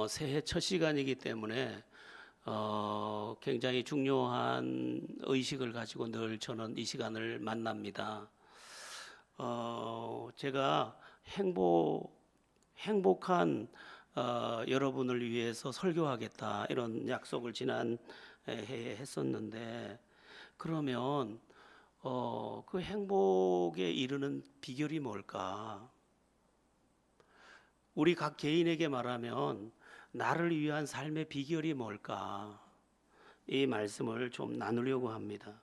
새해 첫 시간이기 때문에 굉장히 중요한 의식을 가지고 늘 저는 이 시간을 만납니다. 제가 행복한 여러분을 위해서 설교하겠다 이런 약속을 지난 해에 했었는데, 그러면 그 행복에 이르는 비결이 뭘까? 우리 각 개인에게 말하면 나를 위한 삶의 비결이 뭘까? 이 말씀을 좀 나누려고 합니다.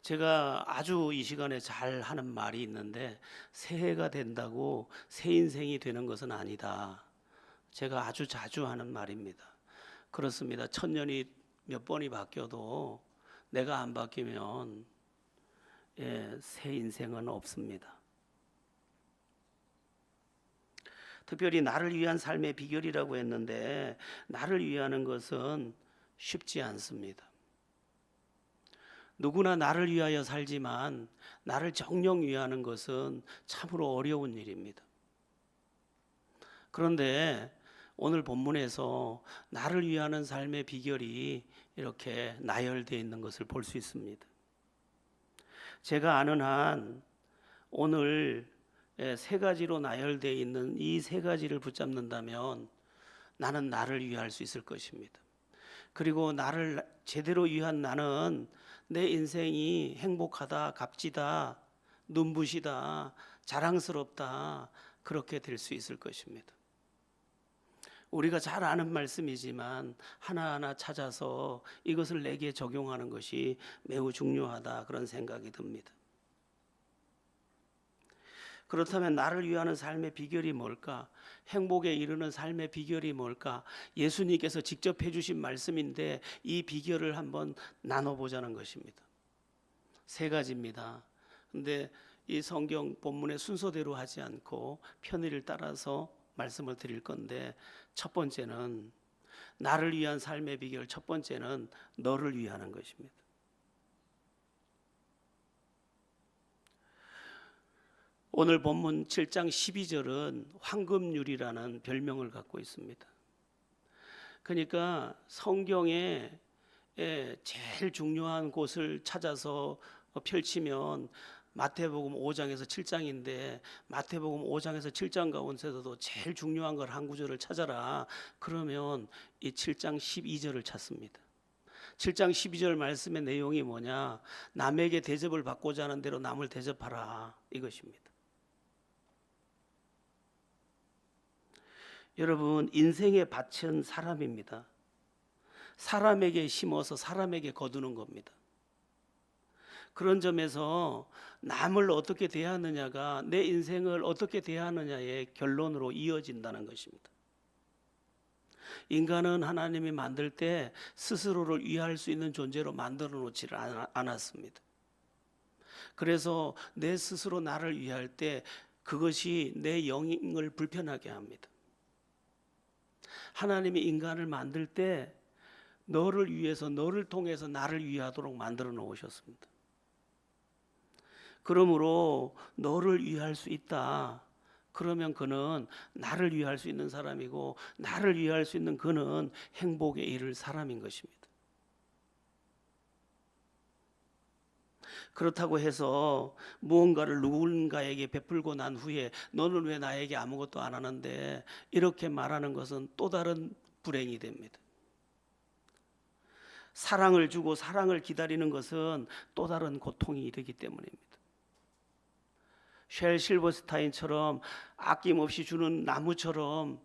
제가 아주 이 시간에 잘 하는 말이 있는데, 새해가 된다고 새 인생이 되는 것은 아니다. 제가 아주 자주 하는 말입니다. 그렇습니다. 천년이 몇 번이 바뀌어도 내가 안 바뀌면 새 인생은 없습니다. 특별히 나를 위한 삶의 비결이라고 했는데, 나를 위하는 것은 쉽지 않습니다. 누구나 나를 위하여 살지만 나를 정녕 위하는 것은 참으로 어려운 일입니다. 그런데 오늘 본문에서 나를 위하는 삶의 비결이 이렇게 나열되어 있는 것을 볼 수 있습니다. 제가 아는 한 오늘 세 가지로 나열되어 있는 이 세 가지를 붙잡는다면 나는 나를 위할 수 있을 것입니다. 그리고 나를 제대로 위한 나는 내 인생이 행복하다, 값지다, 눈부시다, 자랑스럽다, 그렇게 될 수 있을 것입니다. 우리가 잘 아는 말씀이지만 하나하나 찾아서 이것을 내게 적용하는 것이 매우 중요하다, 그런 생각이 듭니다. 그렇다면 나를 위하는 삶의 비결이 뭘까? 행복에 이르는 삶의 비결이 뭘까? 예수님께서 직접 해주신 말씀인데 이 비결을 한번 나눠보자는 것입니다. 세 가지입니다. 근데 이 성경 본문의 순서대로 하지 않고 편의를 따라서 말씀을 드릴 건데, 첫 번째는 나를 위한 삶의 비결, 첫 번째는 너를 위하는 것입니다. 오늘 본문 7장 12절은 황금률이라는 별명을 갖고 있습니다. 그러니까 성경에 제일 중요한 곳을 찾아서 펼치면 마태복음 5장에서 7장인데, 마태복음 5장에서 7장 가운데서도 제일 중요한 걸 한 구절을 찾아라. 그러면 이 7장 12절을 찾습니다. 7장 12절 말씀의 내용이 뭐냐? 남에게 대접을 받고자 하는 대로 남을 대접하라, 이것입니다. 여러분, 인생의 밭은 사람입니다. 사람에게 심어서 사람에게 거두는 겁니다. 그런 점에서 남을 어떻게 대하느냐가 내 인생을 어떻게 대하느냐의 결론으로 이어진다는 것입니다. 인간은 하나님이 만들 때 스스로를 위할 수 있는 존재로 만들어 놓지를 않았습니다. 그래서 내 스스로 나를 위할 때 그것이 내 영을 불편하게 합니다. 하나님이 인간을 만들 때 너를 위해서, 너를 통해서 나를 위하도록 만들어 놓으셨습니다. 그러므로 너를 위할 수 있다. 그러면 그는 나를 위할 수 있는 사람이고, 나를 위할 수 있는 그는 행복에 이를 사람인 것입니다. 그렇다고 해서 무언가를 누군가에게 베풀고 난 후에 너는 왜 나에게 아무것도 안 하는데, 이렇게 말하는 것은 또 다른 불행이 됩니다. 사랑을 주고 사랑을 기다리는 것은 또 다른 고통이 되기 때문입니다. 쉘 실버스타인처럼 아낌없이 주는 나무처럼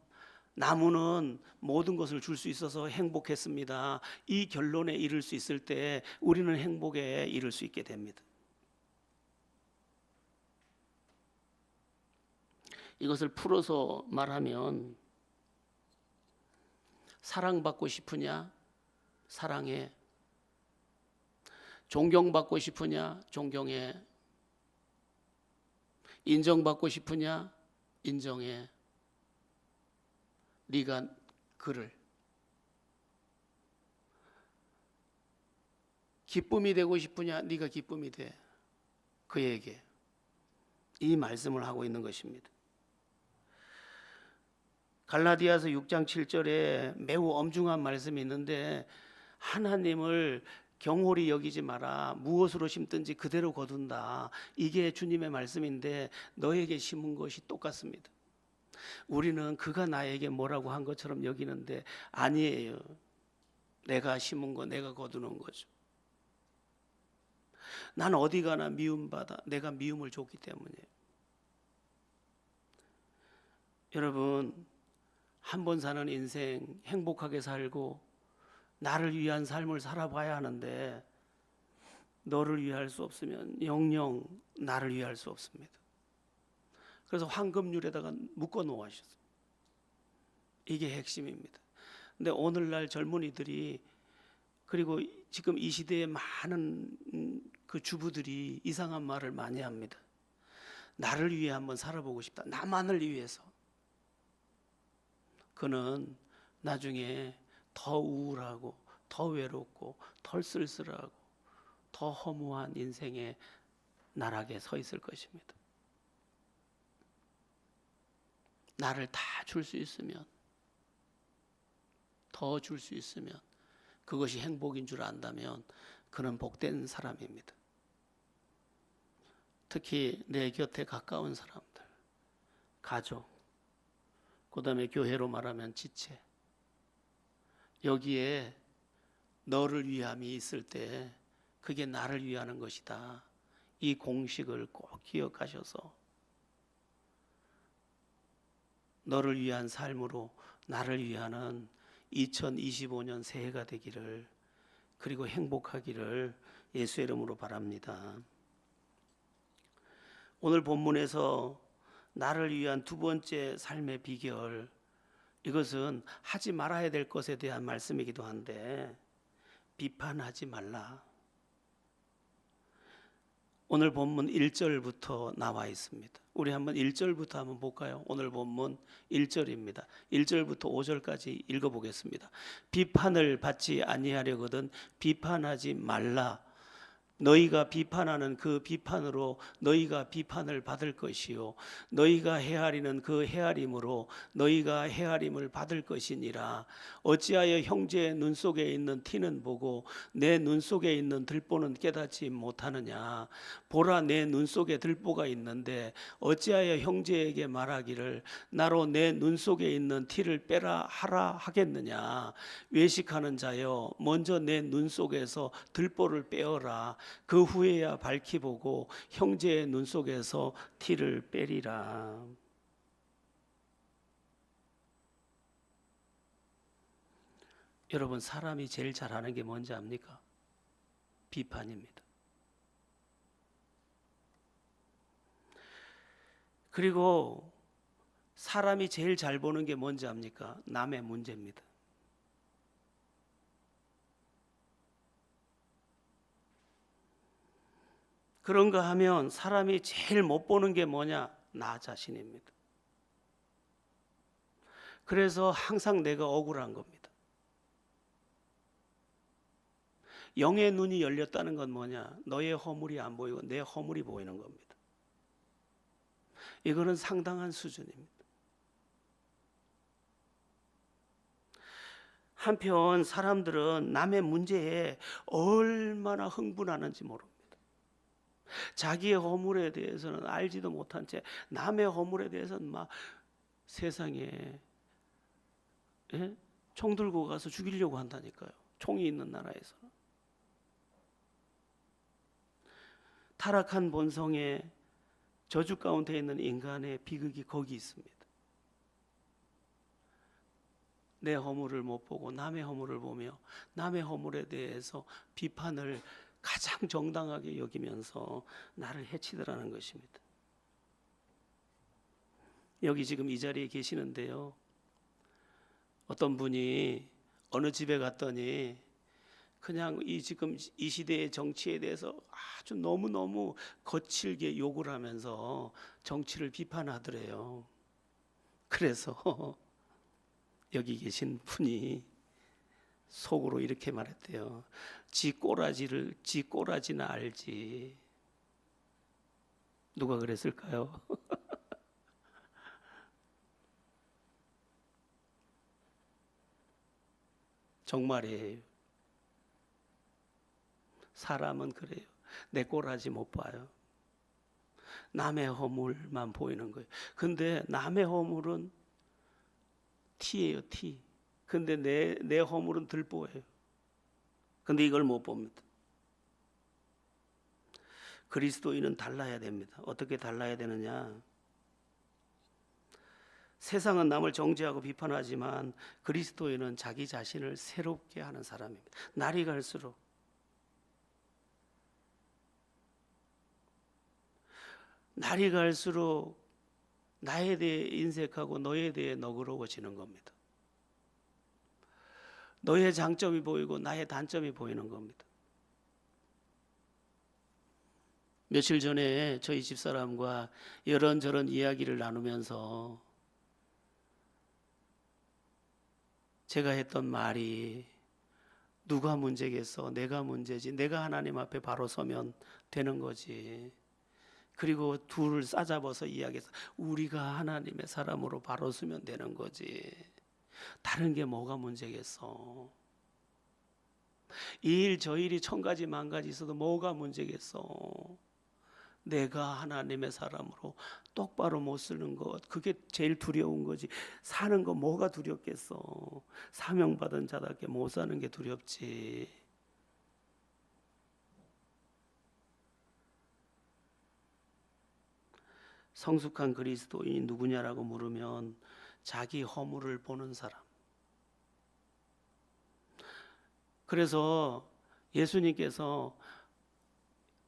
나무는 모든 것을 줄 수 있어서 행복했습니다. 이 결론에 이를 수 있을 때 우리는 행복에 이를 수 있게 됩니다. 이것을 풀어서 말하면, 사랑받고 싶으냐? 사랑해. 존경받고 싶으냐? 존경해. 인정받고 싶으냐? 인정해. 네가 그를. 기쁨이 되고 싶으냐? 네가 기쁨이 돼. 그에게. 이 말씀을 하고 있는 것입니다. 갈라디아서 6장 7절에 매우 엄중한 말씀이 있는데 하나님을 경홀히 여기지 마라. 무엇으로 심든지 그대로 거둔다. 이게 주님의 말씀인데 너에게 심은 것이 똑같습니다. 우리는 그가 나에게 뭐라고 한 것처럼 여기는데 아니에요. 내가 심은 거 내가 거두는 거죠. 난 어디 가나 미움받아. 내가 미움을 줬기 때문이에요. 여러분, 한 번 사는 인생 행복하게 살고 나를 위한 삶을 살아봐야 하는데 너를 위할 수 없으면 영영 나를 위할 수 없습니다. 그래서 황금률에다가 묶어 놓으셨어요. 이게 핵심입니다. 근데 오늘날 젊은이들이 그리고 지금 이 시대에 많은 그 주부들이 이상한 말을 많이 합니다. 나를 위해 한번 살아보고 싶다. 나만을 위해서. 그는 나중에 더 우울하고 더 외롭고 더 쓸쓸하고 더 허무한 인생의 나락에 서 있을 것입니다. 나를 다 줄 수 있으면, 더 줄 수 있으면, 그것이 행복인 줄 안다면 그는 복된 사람입니다. 특히 내 곁에 가까운 사람들, 가족, 그 다음에 교회로 말하면 지체, 여기에 너를 위함이 있을 때 그게 나를 위하는 것이다. 이 공식을 꼭 기억하셔서 너를 위한 삶으로 나를 위하는 2025년 새해가 되기를, 그리고 행복하기를 예수의 이름으로 바랍니다. 오늘 본문에서 나를 위한 두 번째 삶의 비결, 이것은 하지 말아야 될 것에 대한 말씀이기도 한데 비판하지 말라. 오늘 본문 1절부터 나와 있습니다. 우리 한번 1절부터 한번 볼까요? 오늘 본문 1절입니다. 1절부터 5절까지 읽어보겠습니다. 비판을 받지 아니하려거든 비판하지 말라. 너희가 비판하는 그 비판으로 너희가 비판을 받을 것이요 너희가 헤아리는 그 헤아림으로 너희가 헤아림을 받을 것이니라. 어찌하여 형제의 눈 속에 있는 티는 보고 내 눈 속에 있는 들보는 깨닫지 못하느냐. 보라, 내 눈 속에 들보가 있는데 어찌하여 형제에게 말하기를 나로 내 눈 속에 있는 티를 빼라 하라 하겠느냐. 외식하는 자여, 먼저 내 눈 속에서 들보를 빼어라. 그 후에야 밝히 보고 형제의 눈 속에서 티를 빼리라. 여러분, 사람이 제일 잘하는 게 뭔지 압니까? 비판입니다. 그리고 사람이 제일 잘 보는 게 뭔지 압니까? 남의 문제입니다. 그런가 하면 사람이 제일 못 보는 게 뭐냐? 나 자신입니다. 그래서 항상 내가 억울한 겁니다. 영의 눈이 열렸다는 건 뭐냐? 너의 허물이 안 보이고 내 허물이 보이는 겁니다. 이거는 상당한 수준입니다. 한편 사람들은 남의 문제에 얼마나 흥분하는지 모릅니다. 자기의 허물에 대해서는 알지도 못한 채 남의 허물에 대해서는 막 세상에 총 들고 가서 죽이려고 한다니까요. 총이 있는 나라에서. 타락한 본성에 저주 가운데 있는 인간의 비극이 거기 있습니다. 내 허물을 못 보고 남의 허물을 보며 남의 허물에 대해서 비판을 가장 정당하게 여기면서 나를 해치더라는 것입니다. 여기 지금 이 자리에 계시는데요, 어떤 분이 어느 집에 갔더니 그냥 지금 이 시대의 정치에 대해서 아주 너무너무 거칠게 욕을 하면서 정치를 비판하더래요. 그래서 여기 계신 분이 속으로 이렇게 말했대요. 지 꼬라지나 알지. 누가 그랬을까요? 정말이에요. 사람은 그래요. 내 꼬라지 못 봐요. 남의 허물만 보이는 거예요. 근데 남의 허물은 티예요, 티. 근데 내 허물은 들보예요. 근데 이걸 못 봅니다. 그리스도인은 달라야 됩니다. 어떻게 달라야 되느냐? 세상은 남을 정죄하고 비판하지만 그리스도인은 자기 자신을 새롭게 하는 사람입니다. 날이 갈수록 나에 대해 인색하고 너에 대해 너그러워지는 겁니다. 너의 장점이 보이고 나의 단점이 보이는 겁니다. 며칠 전에 저희 집사람과 이런저런 이야기를 나누면서 제가 했던 말이 누가 문제겠어? 내가 문제지. 내가 하나님 앞에 바로 서면 되는 거지. 그리고 둘을 싸잡아서 이야기해서 우리가 하나님의 사람으로 바로 서면 되는 거지. 다른 게 뭐가 문제겠어? 이 일 저 일이 천 가지 만 가지 있어도 뭐가 문제겠어? 내가 하나님의 사람으로 똑바로 못 쓰는 것, 그게 제일 두려운 거지. 사는 거 뭐가 두렵겠어? 사명받은 자답게 못 사는 게 두렵지. 성숙한 그리스도인이 누구냐라고 물으면 자기 허물을 보는 사람. 그래서 예수님께서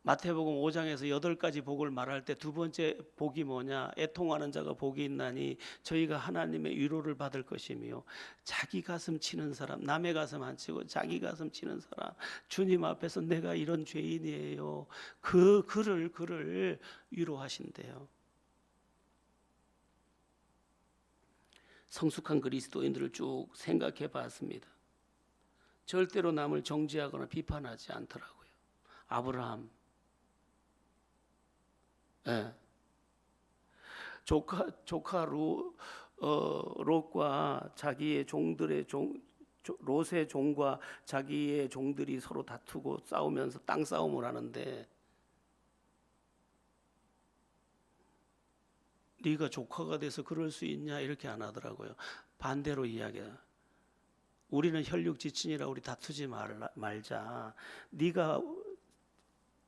마태복음 5장에서 8가지 복을 말할 때 두 번째 복이 뭐냐? 애통하는 자가 복이 있나니 저희가 하나님의 위로를 받을 것이며 자기 가슴 치는 사람, 남의 가슴 안 치고 자기 가슴 치는 사람, 주님 앞에서 내가 이런 죄인이에요. 그를 위로하신대요. 성숙한 그리스도인들을 쭉 생각해 봤습니다. 절대로 남을 정죄하거나 비판하지 않더라고요. 아브라함, 예. 조카 롯과 자기의 종들의 롯의 종과 자기의 종들이 서로 다투고 싸우면서 땅 싸움을 하는데 네가 조카가 돼서 그럴 수 있냐 이렇게 안 하더라고요. 반대로 이야기해요. 우리는 혈육 지친이라 우리 다투지 말자. 네가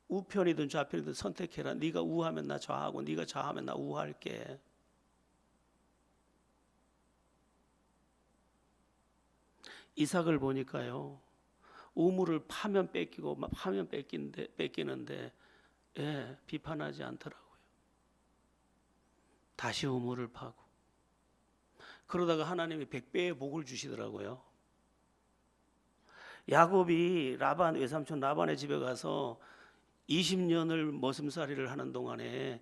우편이든 좌편이든 선택해라. 네가 우하면 나 좌하고 네가 좌하면 나 우할게. 이삭을 보니까요. 우물을 파면 뺏기고 파면 뺏기는데 비판하지 않더라고요. 다시 우물을 파고 그러다가 하나님이 100배의 복을 주시더라고요. 야곱이 외삼촌 라반의 집에 가서 20년을 머슴살이를 하는 동안에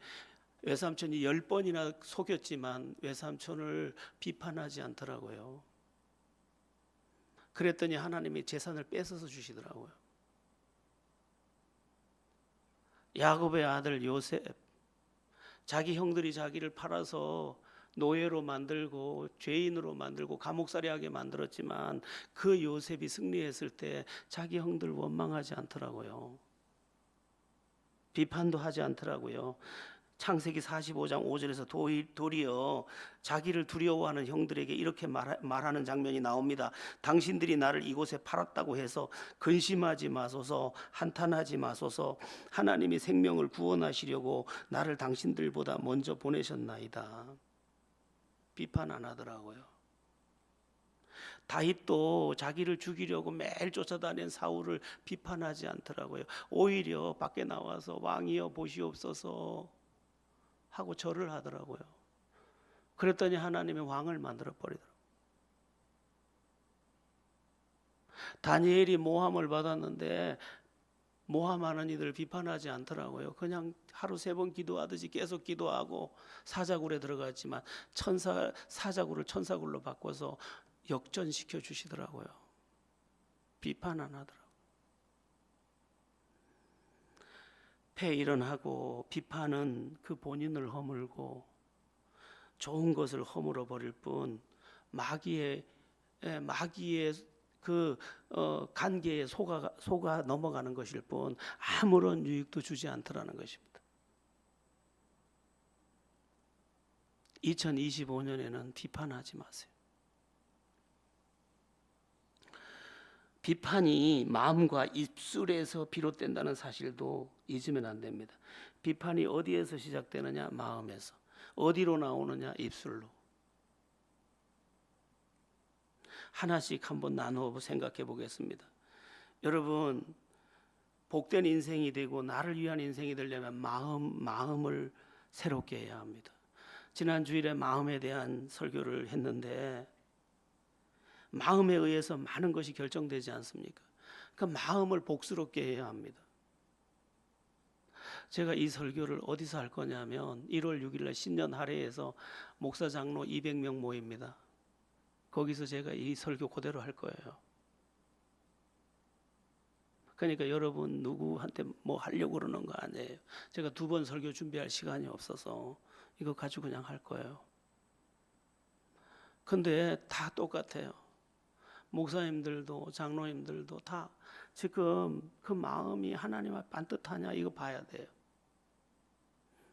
외삼촌이 10번이나 속였지만 외삼촌을 비판하지 않더라고요. 그랬더니 하나님이 재산을 뺏어서 주시더라고요. 야곱의 아들 요셉, 자기 형들이 자기를 팔아서 노예로 만들고 죄인으로 만들고 감옥살이하게 만들었지만 그 요셉이 승리했을 때 자기 형들 원망하지 않더라고요. 비판도 하지 않더라고요. 창세기 45장 5절에서 도리어 자기를 두려워하는 형들에게 이렇게 말하는 장면이 나옵니다. 당신들이 나를 이곳에 팔았다고 해서 근심하지 마소서, 한탄하지 마소서. 하나님이 생명을 구원하시려고 나를 당신들보다 먼저 보내셨나이다. 비판 안 하더라고요. 다윗도 자기를 죽이려고 매일 쫓아다닌 사울을 비판하지 않더라고요. 오히려 밖에 나와서 왕이여 보시옵소서 하고 절을 하더라고요. 그랬더니 하나님이 왕을 만들어 버리더라고요. 다니엘이 모함을 받았는데 모함하는 이들 비판하지 않더라고요. 그냥 하루 3번 기도하듯이 계속 기도하고 사자굴에 들어갔지만 사자굴을 천사굴로 바꿔서 역전시켜 주시더라고요. 비판 안 하더라고요. 폐일언하고 비판은 그 본인을 허물고 좋은 것을 허물어 버릴 뿐 마귀의 그 관계에 속아 넘어가는 것일 뿐 아무런 유익도 주지 않더라는 것입니다. 2025년에는 비판하지 마세요. 비판이 마음과 입술에서 비롯된다는 사실도 잊으면 안 됩니다. 비판이 어디에서 시작되느냐? 마음에서. 어디로 나오느냐? 입술로. 하나씩 한번 나누어 생각해 보겠습니다. 여러분, 복된 인생이 되고 나를 위한 인생이 되려면 마음을 새롭게 해야 합니다. 지난 주일에 마음에 대한 설교를 했는데 마음에 의해서 많은 것이 결정되지 않습니까? 그 마음을 복스럽게 해야 합니다. 제가 이 설교를 어디서 할 거냐면 1월 6일 신년 할애에서 목사 장로 200명 모입니다. 거기서 제가 이 설교 그대로 할 거예요. 그러니까 여러분 누구한테 뭐 하려고 그러는 거 아니에요. 제가 2번 설교 준비할 시간이 없어서 이거 가지고 그냥 할 거예요. 근데 다 똑같아요. 목사님들도 장로님들도 다 지금 그 마음이 하나님과 반듯하냐 이거 봐야 돼요.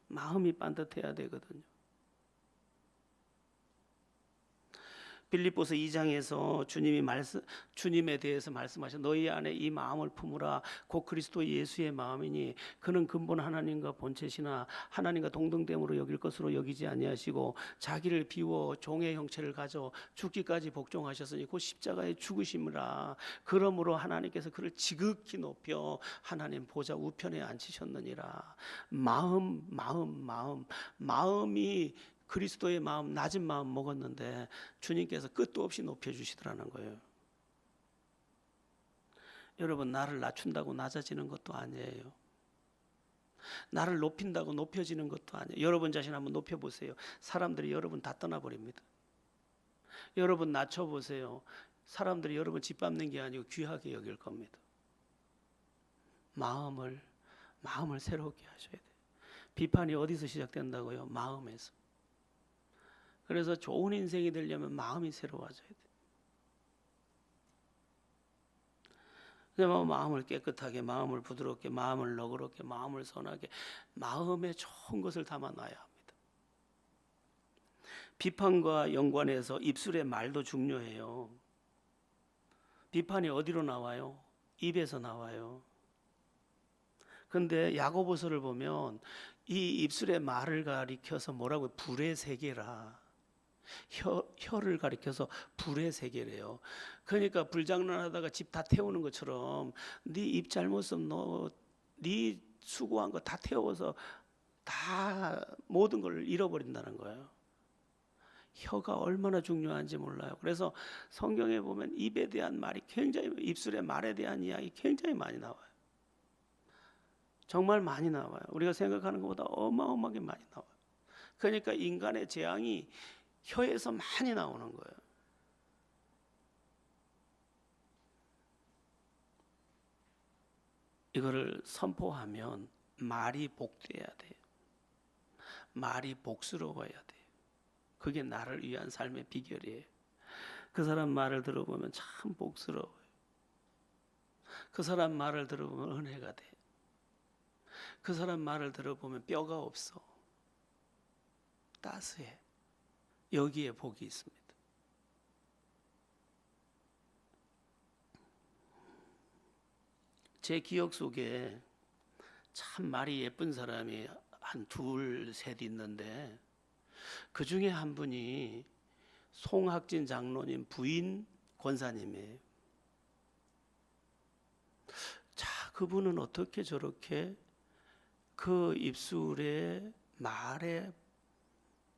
마음이 반듯해야 되거든요. 빌립보서 2장에서 주님에 대해서 말씀하셔. 너희 안에 이 마음을 품으라. 곧 그리스도 예수의 마음이니 그는 근본 하나님과 본체시나 하나님과 동등됨으로 여길 것으로 여기지 아니하시고 자기를 비워 종의 형체를 가져 죽기까지 복종하셨으니 곧 십자가에 죽으심이라. 그러므로 하나님께서 그를 지극히 높여 하나님 보좌 우편에 앉히셨느니라. 마음이 그리스도의 마음, 낮은 마음 먹었는데 주님께서 끝도 없이 높여주시더라는 거예요. 여러분, 나를 낮춘다고 낮아지는 것도 아니에요. 나를 높인다고 높여지는 것도 아니에요. 여러분 자신 한번 높여보세요. 사람들이 여러분 다 떠나버립니다. 여러분 낮춰보세요. 사람들이 여러분 짓밟는 게 아니고 귀하게 여길 겁니다. 마음을 새롭게 하셔야 돼요. 비판이 어디서 시작된다고요? 마음에서. 그래서 좋은 인생이 되려면 마음이 새로워져야 돼요. 마음을 깨끗하게, 마음을 부드럽게, 마음을 너그럽게, 마음을 선하게, 마음에 좋은 것을 담아놔야 합니다. 비판과 연관해서 입술의 말도 중요해요. 비판이 어디로 나와요? 입에서 나와요. 근데 야고보서를 보면 이 입술의 말을 가리켜서 뭐라고 불의 세계라. 혀를 가리켜서 불의 세계래요. 그러니까 불장난하다가 집 다 태우는 것처럼 네 입 잘못으면 네 수고한 거 다 태워서 다 모든 걸 잃어버린다는 거예요. 혀가 얼마나 중요한지 몰라요. 그래서 성경에 보면 입에 대한 말이 굉장히, 입술의 말에 대한 이야기 굉장히 많이 나와요. 정말 많이 나와요. 우리가 생각하는 것보다 어마어마하게 많이 나와요. 그러니까 인간의 재앙이 혀에서 많이 나오는 거예요. 이거를 선포하면 말이 복돼야 돼요. 말이 복스러워야 돼요. 그게 나를 위한 삶의 비결이에요. 그 사람 말을 들어보면 참 복스러워요. 그 사람 말을 들어보면 은혜가 돼요. 그 사람 말을 들어보면 뼈가 없어. 따스해. 여기에 복이 있습니다. 제 기억 속에 참 말이 예쁜 사람이 한 둘, 셋 있는데 그 중에 한 분이 송학진 장로님 부인 권사님이에요. 자, 그분은 어떻게 저렇게 그 입술에 말에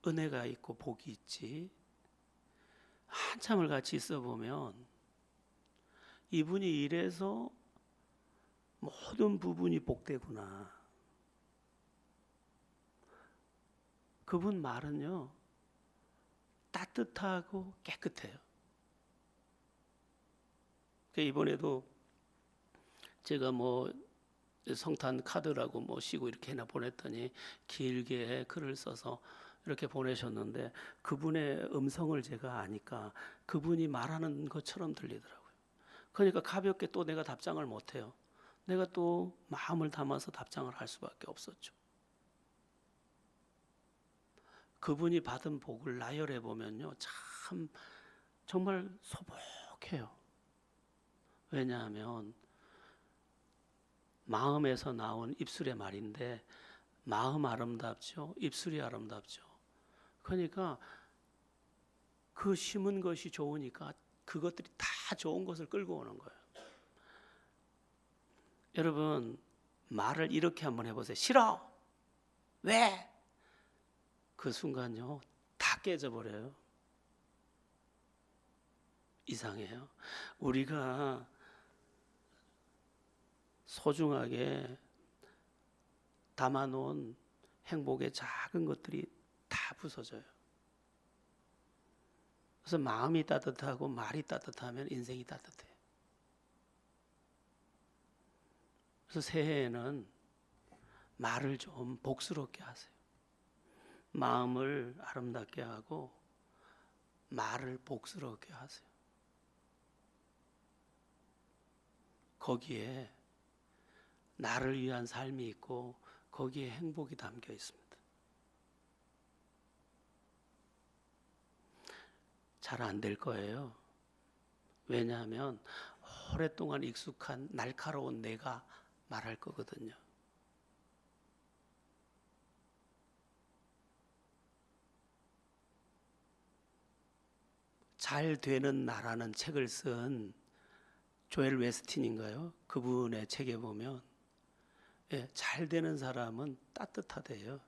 은혜가 있고 복이 있지? 한참을 같이 있어 보면 이분이 이래서 모든 부분이 복되구나. 그분 말은요 따뜻하고 깨끗해요. 이번에도 제가 성탄 카드라고 시고 이렇게 하나 보냈더니 길게 글을 써서 이렇게 보내셨는데 그분의 음성을 제가 아니까 그분이 말하는 것처럼 들리더라고요. 그러니까 가볍게 또 내가 답장을 못해요. 내가 또 마음을 담아서 답장을 할 수밖에 없었죠. 그분이 받은 복을 나열해 보면요, 참 정말 소복해요. 왜냐하면 마음에서 나온 입술의 말인데 마음 아름답죠, 입술이 아름답죠. 그러니까 그 심은 것이 좋으니까 그것들이 다 좋은 것을 끌고 오는 거예요. 여러분, 말을 이렇게 한번 해보세요. 싫어. 왜? 그 순간요, 다 깨져버려요. 이상해요. 우리가 소중하게 담아놓은 행복의 작은 것들이 다 부서져요. 그래서 마음이 따뜻하고 말이 따뜻하면 인생이 따뜻해요. 그래서 새해에는 말을 좀 복스럽게 하세요. 마음을 아름답게 하고 말을 복스럽게 하세요. 거기에 나를 위한 삶이 있고 거기에 행복이 담겨 있습니다. 잘 안 될 거예요. 왜냐하면 오랫동안 익숙한 날카로운 내가 말할 거거든요. 잘 되는 나라는 책을 쓴 조엘 웨스틴인가요? 그분의 책에 보면 잘 되는 사람은 따뜻하대요.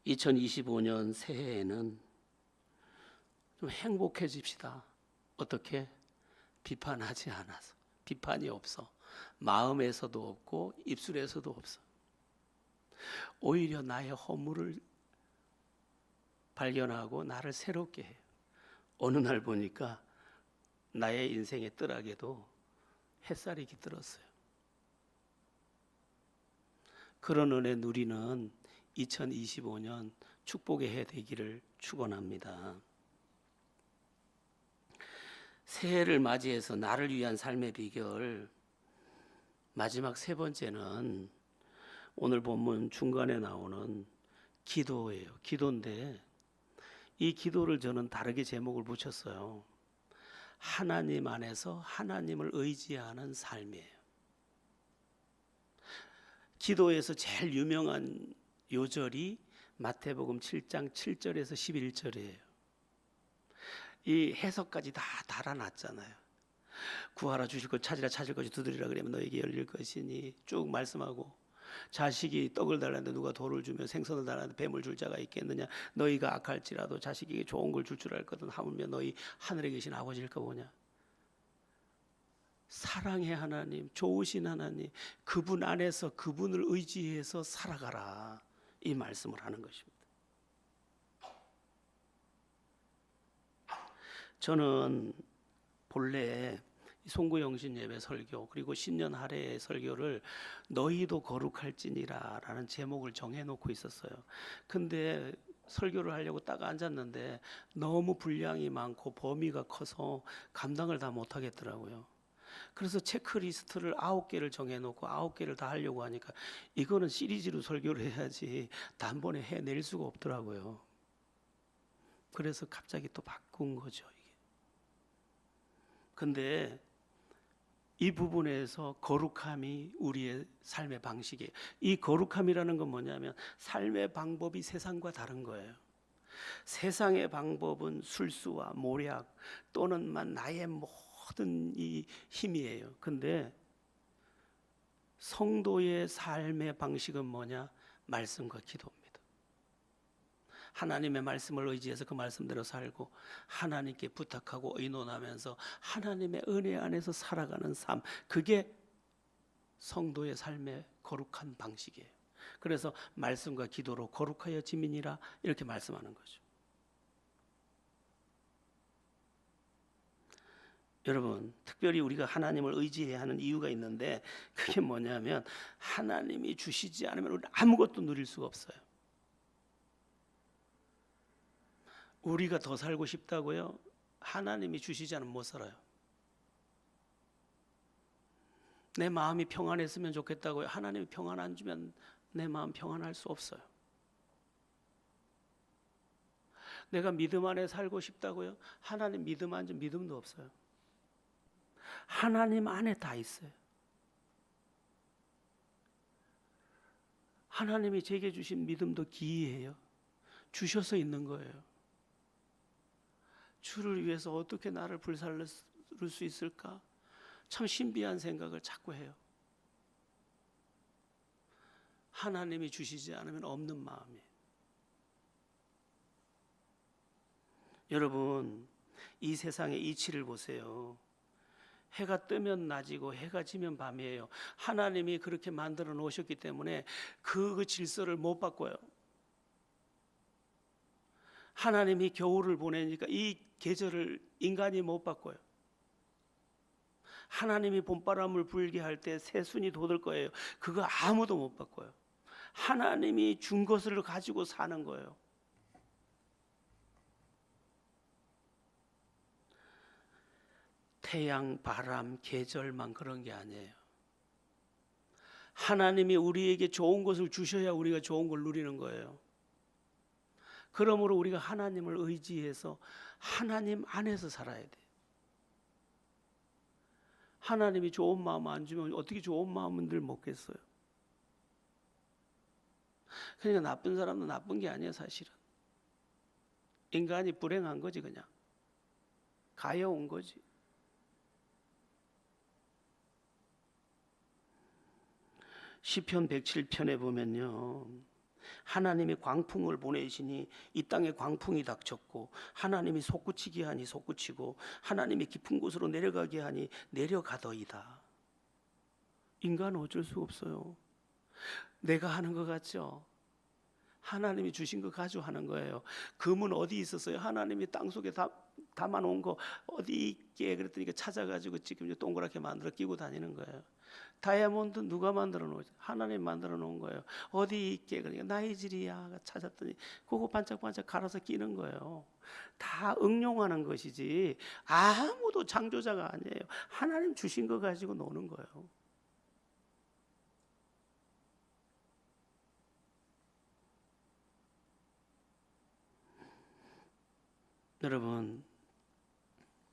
(2025년) 새해에는 좀 행복해집시다. 어떻게? 비판하지 않아서. 비판이 없어. 마음에서도 없고 입술에서도 없어. 오히려 나의 허물을 발견하고 나를 새롭게 해요. 어느 날 보니까 나의 인생의 뜰하게도 햇살이 깃들었어요. 그런 은혜 누리는 2025년 축복의 해 되기를 축원합니다. 새해를 맞이해서 나를 위한 삶의 비결, 마지막 세 번째는 오늘 본문 중간에 나오는 기도예요. 기도인데 이 기도를 저는 다르게 제목을 붙였어요. 하나님 안에서 하나님을 의지하는 삶이에요. 기도에서 제일 유명한 요절이 마태복음 7장 7절에서 11절이에요. 이 해석까지 다 달아놨잖아요. 구하라 주실 것, 찾으라 찾을 것이, 두드리라 그러면 너에게 열릴 것이니 쭉 말씀하고, 자식이 떡을 달라는데 누가 돌을 주며 생선을 달라는데 뱀을 줄 자가 있겠느냐. 너희가 악할지라도 자식에게 좋은 걸 줄 줄 알거든. 하물며 너희 하늘에 계신 아버지일까 보냐. 사랑의 하나님, 좋으신 하나님, 그분 안에서 그분을 의지해서 살아가라, 이 말씀을 하는 것입니다. 저는 본래 송구영신 예배 설교 그리고 신년 할애 설교를 너희도 거룩할지니라 라는 제목을 정해놓고 있었어요. 근데 설교를 하려고 딱 앉았는데 너무 분량이 많고 범위가 커서 감당을 다 못하겠더라고요. 그래서 체크리스트를 9개를 정해놓고 9개를 다 하려고 하니까 이거는 시리즈로 설교를 해야지 단번에 해낼 수가 없더라고요. 그래서 갑자기 또 바꾼 거죠. 근데 이 부분에서 거룩함이 우리의 삶의 방식이에요. 이 거룩함이라는 건 뭐냐면 삶의 방법이 세상과 다른 거예요. 세상의 방법은 술수와 모략 또는 나의 모든 이 힘이에요. 근데 성도의 삶의 방식은 뭐냐? 말씀과 기도입니다. 하나님의 말씀을 의지해서 그 말씀대로 살고 하나님께 부탁하고 의논하면서 하나님의 은혜 안에서 살아가는 삶, 그게 성도의 삶의 거룩한 방식이에요. 그래서 말씀과 기도로 거룩하여 지민이라 이렇게 말씀하는 거죠. 여러분, 특별히 우리가 하나님을 의지해야 하는 이유가 있는데 그게 뭐냐면 하나님이 주시지 않으면 우리는 아무것도 누릴 수가 없어요. 우리가 더 살고 싶다고요? 하나님이 주시지 않으면 못 살아요. 내 마음이 평안했으면 좋겠다고요? 하나님이 평안 안 주면 내 마음 평안할 수 없어요. 내가 믿음 안에 살고 싶다고요? 하나님 믿음 안 주면 믿음도 없어요. 하나님 안에 다 있어요. 하나님이 제게 주신 믿음도 기이해요. 주셔서 있는 거예요. 주를 위해서 어떻게 나를 불살를 수 있을까? 참 신비한 생각을 자꾸 해요. 하나님이 주시지 않으면 없는 마음이에요. 여러분, 이 세상의 이치를 보세요. 해가 뜨면 낮이고 해가 지면 밤이에요. 하나님이 그렇게 만들어 놓으셨기 때문에 그 질서를 못 바꿔요. 하나님이 겨울을 보내니까 이 계절을 인간이 못 바꿔요. 하나님이 봄바람을 불게 할 때 새순이 돋을 거예요. 그거 아무도 못 바꿔요. 하나님이 준 것을 가지고 사는 거예요. 태양, 바람, 계절만 그런 게 아니에요. 하나님이 우리에게 좋은 것을 주셔야 우리가 좋은 걸 누리는 거예요. 그러므로 우리가 하나님을 의지해서 하나님 안에서 살아야 돼요. 하나님이 좋은 마음 안 주면 어떻게 좋은 마음을 먹겠어요? 그러니까 나쁜 사람도 나쁜 게 아니에요, 사실은. 인간이 불행한 거지, 그냥. 가여운 거지. 시편 107편에 보면요, 하나님이 광풍을 보내시니 이 땅에 광풍이 닥쳤고, 하나님이 솟구치게 하니 솟구치고, 하나님이 깊은 곳으로 내려가게 하니 내려가더이다. 인간은 어쩔 수 없어요. 내가 하는 것 같죠? 하나님이 주신 거 가지고 하는 거예요. 금은 어디 있었어요? 하나님이 땅속에 담아놓은 거 어디 있게 그랬더니 찾아가지고 지금 동그랗게 만들어 끼고 다니는 거예요. 다이아몬드 누가 만들어 놓은? 하나님 만들어 놓은 거예요. 어디 있게? 그러니까 나이지리아 찾았더니 그거 반짝반짝 갈아서 끼는 거예요. 다 응용하는 것이지 아무도 창조자가 아니에요. 하나님 주신 거 가지고 노는 거예요. 여러분,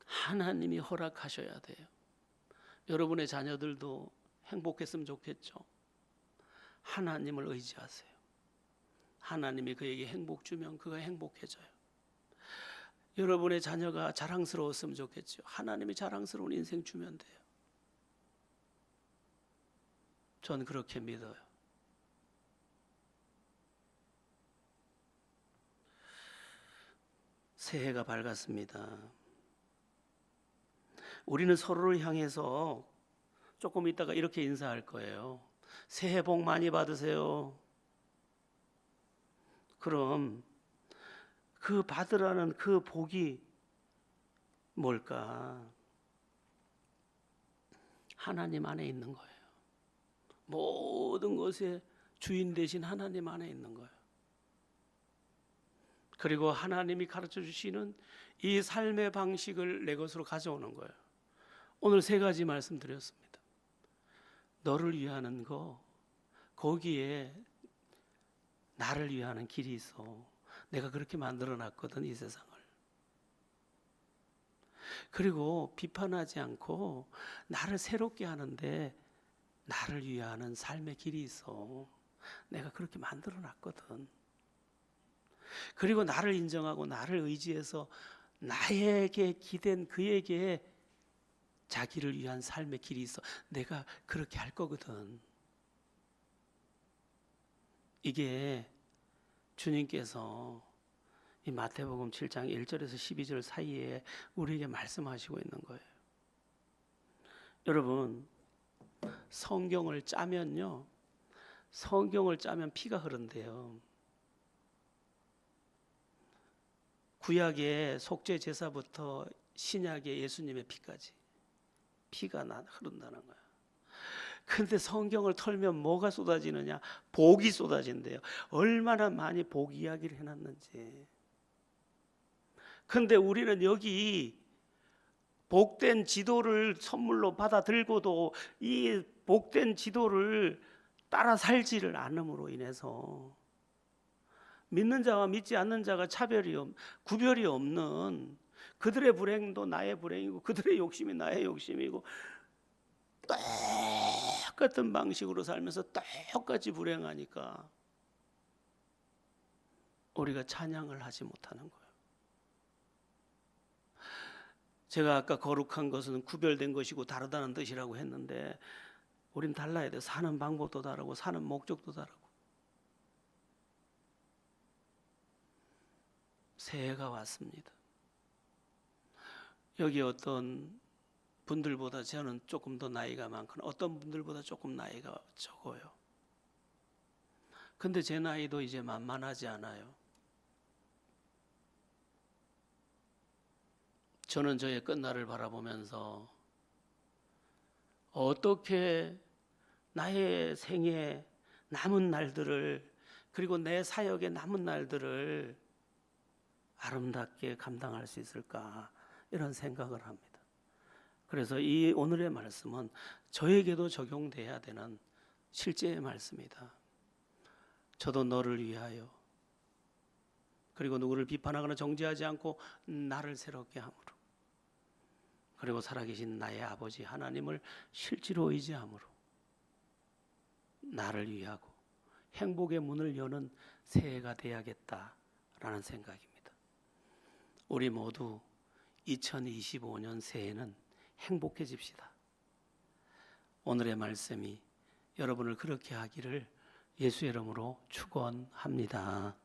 하나님이 허락하셔야 돼요. 여러분의 자녀들도 행복했으면 좋겠죠. 하나님을 의지하세요. 하나님이 그에게 행복 주면 그가 행복해져요. 여러분의 자녀가 자랑스러웠으면 좋겠죠. 하나님이 자랑스러운 인생 주면 돼요. 전 그렇게 믿어요. 새해가 밝았습니다. 우리는 서로를 향해서 조금 있다가 이렇게 인사할 거예요. 새해 복 많이 받으세요. 그럼 그 받으라는 그 복이 뭘까? 하나님 안에 있는 거예요. 모든 것의 주인 되신 하나님 안에 있는 거예요. 그리고 하나님이 가르쳐 주시는 이 삶의 방식을 내 것으로 가져오는 거예요. 오늘 세 가지 말씀드렸습니다. 너를 위하는 거, 거기에 나를 위하는 길이 있어. 내가 그렇게 만들어 놨거든, 이 세상을. 그리고 비판하지 않고 나를 새롭게 하는데 나를 위하는 삶의 길이 있어. 내가 그렇게 만들어 놨거든. 그리고 나를 인정하고 나를 의지해서 나에게 기댄 그에게 자기를 위한 삶의 길이 있어. 내가 그렇게 할 거거든. 이게 주님께서 이 마태복음 7장 1절에서 12절 사이에 우리에게 말씀하시고 있는 거예요. 여러분, 성경을 짜면요, 성경을 짜면 피가 흐른대요. 구약의 속죄 제사부터 신약의 예수님의 피까지 피가 흐른다는 거야. 근데 성경을 털면 뭐가 쏟아지느냐? 복이 쏟아진대요. 얼마나 많이 복 이야기를 해놨는지. 근데 우리는 여기 복된 지도를 선물로 받아 들고도 이 복된 지도를 따라 살지를 않음으로 인해서 믿는 자와 믿지 않는 자가 구별이 없는, 그들의 불행도 나의 불행이고 그들의 욕심이 나의 욕심이고 똑같은 방식으로 살면서 똑같이 불행하니까 우리가 찬양을 하지 못하는 거예요. 제가 아까 거룩한 것은 구별된 것이고 다르다는 뜻이라고 했는데 우린 달라야 돼. 사는 방법도 다르고 사는 목적도 다르고. 새해가 왔습니다. 여기 어떤 분들보다 저는 조금 더 나이가 많거나 어떤 분들보다 조금 나이가 적어요. 근데 제 나이도 이제 만만하지 않아요. 저는 저의 끝날을 바라보면서 어떻게 나의 생에 남은 날들을, 그리고 내 사역의 남은 날들을 아름답게 감당할 수 있을까, 이런 생각을 합니다. 그래서 이 오늘의 말씀은 저에게도 적용돼야 되는 실제의 말씀이다. 저도 너를 위하여, 그리고 누구를 비판하거나 정죄하지 않고 나를 새롭게 함으로, 그리고 살아계신 나의 아버지 하나님을 실제로 의지함으로 나를 위하고 행복의 문을 여는 새해가 되어야겠다라는 생각입니다. 우리 모두 2025년 새해는 행복해집시다. 오늘의 말씀이 여러분을 그렇게 하기를 예수의 이름으로 축원합니다.